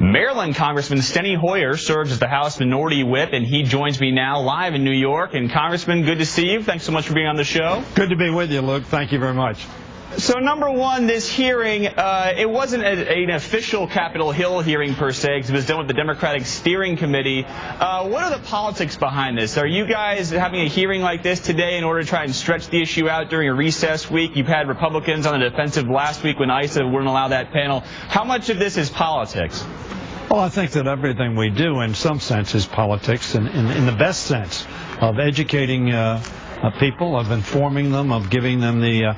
Maryland Congressman Steny Hoyer serves as the House Minority Whip, and he joins me now live in New York. And Congressman, good to see you. Thanks so much for being on the show. Good to be with you, Luke. Thank you very much. So, number one, this hearing, it wasn't an official Capitol Hill hearing per se, because it was done with the Democratic Steering Committee. What are the politics behind this? Are you guys having a hearing like this today in order to try and stretch the issue out during a recess week? You've had Republicans on the defensive last week when ISA wouldn't allow that panel. How much of this is politics? Well, I think that everything we do, in some sense, is politics, and in the best sense of educating people, of informing them, of giving them the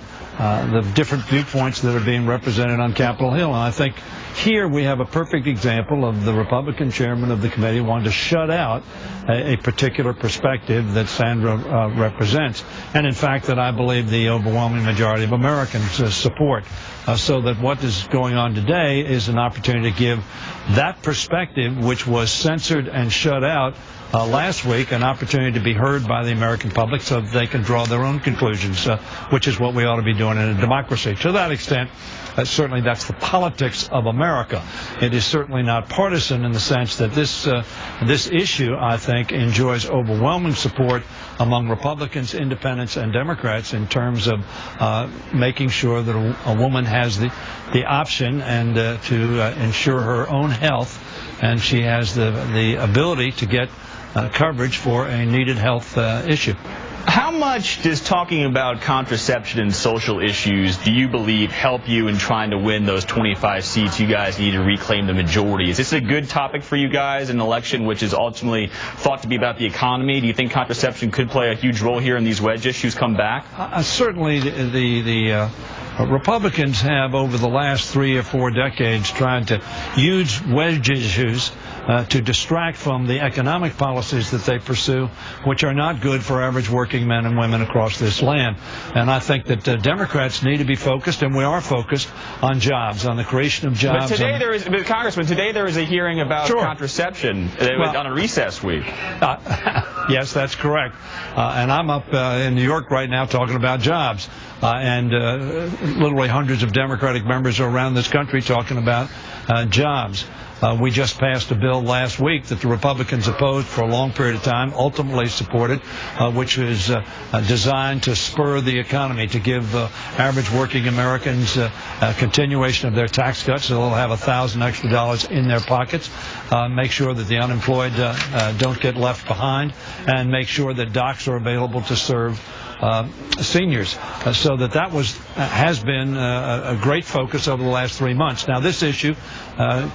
different viewpoints that are being represented on Capitol Hill. And I think here we have a perfect example of the Republican chairman of the committee wanting to shut out a particular perspective that Sandra represents, and in fact that I believe the overwhelming majority of Americans support. So that what is going on today is an opportunity to give that perspective, which was censored and shut out last week, an opportunity to be heard by the American public so that they can draw their own conclusions, which is what we ought to be doing in a democracy. To that extent, certainly that's the politics of America. It is certainly not partisan in the sense that this issue, I think, enjoys overwhelming support among Republicans, Independents, and Democrats in terms of making sure that a woman has the option and to ensure her own health, and she has the ability to get coverage for a needed health issue. How much does talking about contraception and social issues, do you believe, help you in trying to win those 25 seats you guys need to reclaim the majority? Is this a good topic for you guys in an election which is ultimately thought to be about the economy? Do you think contraception could play a huge role here in these wedge issues come back? Certainly the Republicans have, over the last 3 or 4 decades, tried to use wedge issues to distract from the economic policies that they pursue, which are not good for average working men and women across this land. And I think that Democrats need to be focused, and we are focused, on jobs, on the creation of jobs. But today Congressman, today there is a hearing about contraception on a recess week. Yes, that's correct. And I'm up in New York right now talking about jobs. And literally hundreds of Democratic members are around this country talking about jobs. We just passed a bill last week that the Republicans opposed for a long period of time, ultimately supported, which is designed to spur the economy, to give average working Americans a continuation of their tax cuts, so they'll have $1,000 extra in their pockets, make sure that the unemployed don't get left behind, and make sure that docs are available to serve seniors. So that has been a great focus over the last 3 months. Now, this issue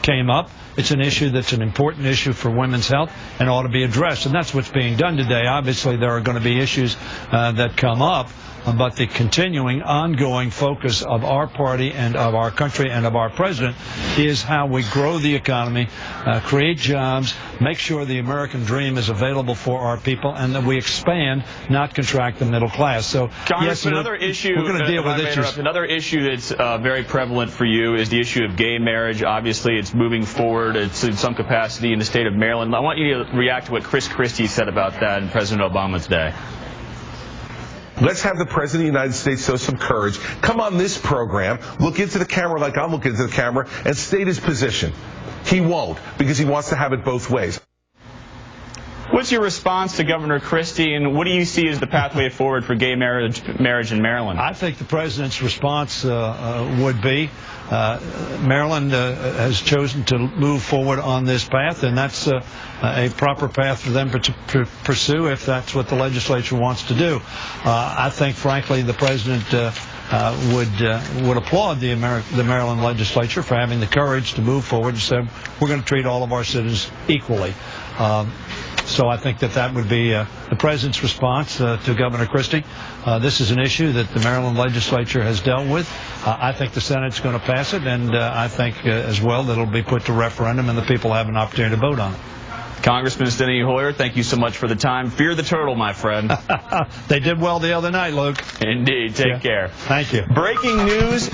came up. It's an issue that's an important issue for women's health and ought to be addressed, and that's what's being done today. Obviously, there are going to be issues that come up, but the continuing, ongoing focus of our party and of our country and of our president is how we grow the economy, create jobs, make sure the American dream is available for our people, and that we expand, not contract the middle class. So, yes, another issue, we're going to deal with issues. Another issue that's very prevalent for you is the issue of gay marriage. Obviously, it's moving forward. It's in some capacity in the state of Maryland. I want you to react to what Chris Christie said about that and President Obama today. Let's have the President of the United States show some courage, come on this program, look into the camera like I'm looking into the camera, and state his position. He won't, because he wants to have it both ways. What's your response to Governor Christie, and what do you see as the pathway forward for gay marriage in Maryland? I think the President's response would be Maryland has chosen to move forward on this path, and that's a proper path for them to pursue if that's what the legislature wants to do. I think, frankly, the President would applaud the Maryland legislature for having the courage to move forward and say we're going to treat all of our citizens equally. So I think that would be the President's response to Governor Christie. This is an issue that the Maryland legislature has dealt with. I think the Senate's going to pass it, and I think as well that it'll be put to referendum and the people have an opportunity to vote on it. Congressman Steny Hoyer, thank you so much for the time. Fear the turtle, my friend. They did well the other night, Luke. Indeed. Take care. Thank you. Breaking news.